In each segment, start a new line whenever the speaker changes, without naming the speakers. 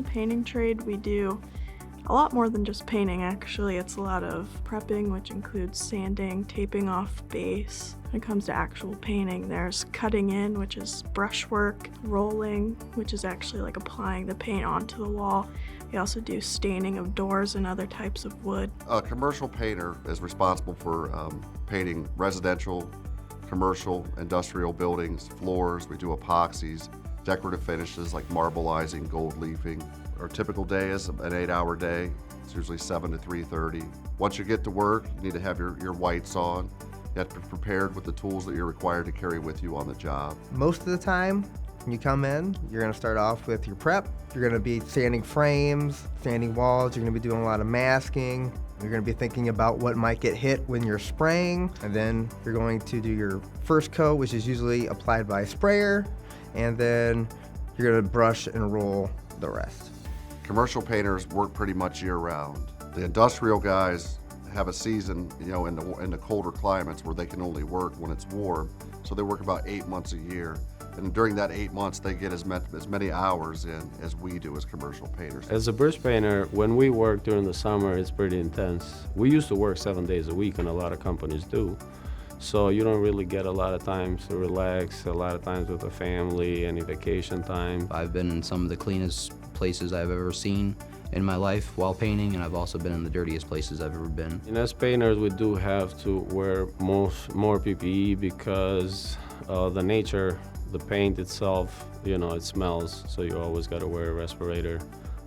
painting trade, we do a lot more than just painting, actually. It's a lot of prepping, which includes sanding, taping off base. When it comes to actual painting, there's cutting in, which is brushwork, rolling, which is actually like applying the paint onto the wall. We also do staining of doors and other types of wood.
A commercial painter is responsible for painting residential, commercial, industrial buildings, floors. We do epoxies, decorative finishes like marbleizing, gold leafing. Our typical day is an 8-hour day. It's usually 7 to 3:30. Once you get to work, you need to have your whites on. You have to be prepared with the tools that you're required to carry with you on the job.
Most of the time, when you come in, you're gonna start off with your prep. You're gonna be sanding frames, sanding walls. You're gonna be doing a lot of masking. You're gonna be thinking about what might get hit when you're spraying. And then you're going to do your first coat, which is usually applied by sprayer. And then you're gonna brush and roll the rest.
Commercial painters work pretty much year-round. The industrial guys have a season, in the colder climates where they can only work when it's warm. So they work about 8 months a year. And during that 8 months, they get as many hours in as we do as commercial painters.
As a brush painter, when we work during the summer, it's pretty intense. We used to work 7 days a week, and a lot of companies do. So you don't really get a lot of times to relax, a lot of times with the family, any vacation time.
I've been in some of the cleanest places I've ever seen in my life while painting, and I've also been in the dirtiest places I've ever been.
And as painters, we do have to wear more PPE because the nature, the paint itself, it smells, so you always got to wear a respirator.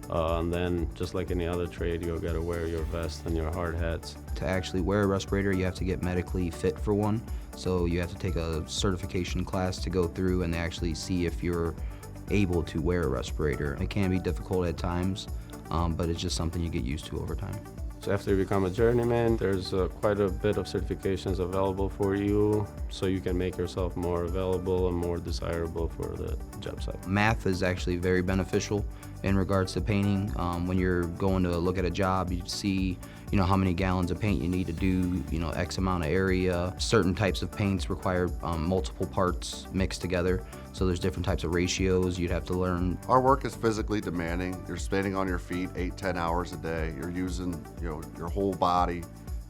And then, just like any other trade, you got to wear your vest and your hard hats.
To actually wear a respirator, you have to get medically fit for one. So you have to take a certification class to go through and actually see if you're able to wear a respirator. It can be difficult at times, but it's just something you get used to over time.
So after you become a journeyman, there's quite a bit of certifications available for you, so you can make yourself more available and more desirable for the job site.
Math is actually very beneficial in regards to painting. When you're going to look at a job, you see how many gallons of paint you need to do, X amount of area. Certain types of paints require multiple parts mixed together. So there's different types of ratios you'd have to learn.
Our work is physically demanding. You're standing on your feet 8-10 hours a day. You're using, your whole body.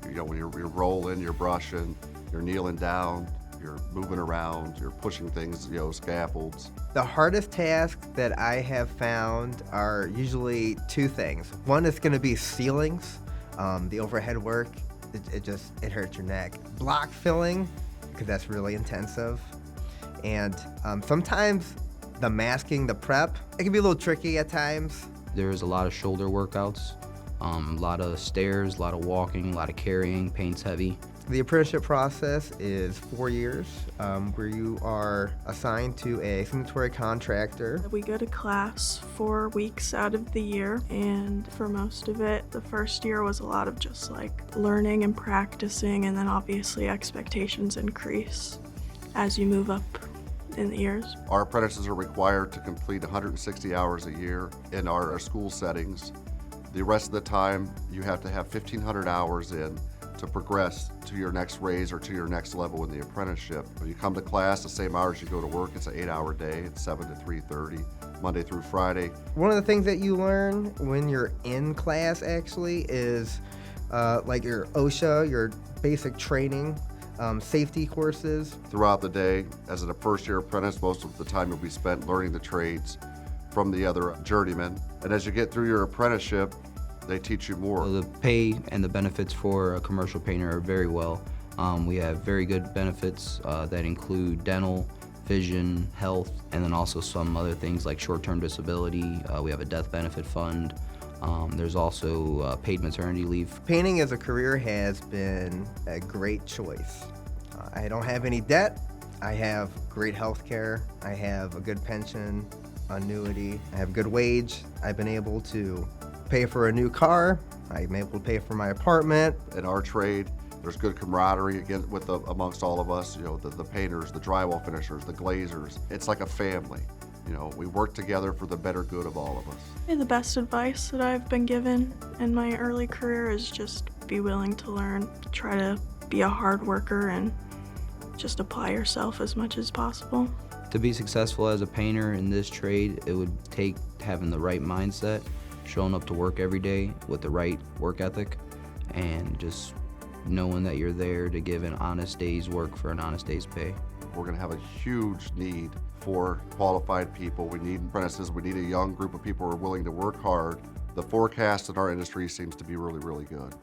When you're rolling, you're brushing, you're kneeling down, you're moving around, you're pushing things, scaffolds.
The hardest tasks that I have found are usually two things. One is gonna be ceilings, the overhead work. It hurts your neck. Block filling, because that's really intensive. And sometimes the masking, the prep, it can be a little tricky at times.
There's a lot of shoulder workouts, a lot of stairs, a lot of walking, a lot of carrying, paint's heavy.
The apprenticeship process is 4 years, where you are assigned to a signatory contractor.
We go to class 4 weeks out of the year, and for most of it, the first year was a lot of just like learning and practicing, and then obviously expectations increase as you move up in the years.
Our apprentices are required to complete 160 hours a year in our school settings. The rest of the time, you have to have 1,500 hours in to progress to your next raise or to your next level in the apprenticeship. When you come to class, the same hours you go to work, it's an 8-hour day. It's 7 to 3:30, Monday through Friday.
One of the things that you learn when you're in class actually is like your OSHA, your basic training, safety courses.
Throughout the day, as a first-year apprentice, most of the time you'll be spent learning the trades from the other journeymen. And as you get through your apprenticeship, they teach you more.
So the pay and the benefits for a commercial painter are very well. We have very good benefits that include dental, vision, health, and then also some other things like short-term disability. We have a death benefit fund. There's also paid maternity leave.
Painting as a career has been a great choice. I don't have any debt. I have great health care. I have a good pension, annuity. I have good wage. I've been able to pay for a new car. I'm able to pay for my apartment.
In our trade, there's good camaraderie amongst all of us, the painters, the drywall finishers, the glazers. It's like a family. We work together for the better good of all of us.
The best advice that I've been given in my early career is just be willing to learn, try to be a hard worker, and just apply yourself as much as possible.
To be successful as a painter in this trade, it would take having the right mindset, showing up to work every day with the right work ethic, and just knowing that you're there to give an honest day's work for an honest day's pay.
We're going to have a huge need for qualified people. We need apprentices. We need a young group of people who are willing to work hard. The forecast in our industry seems to be really, really good.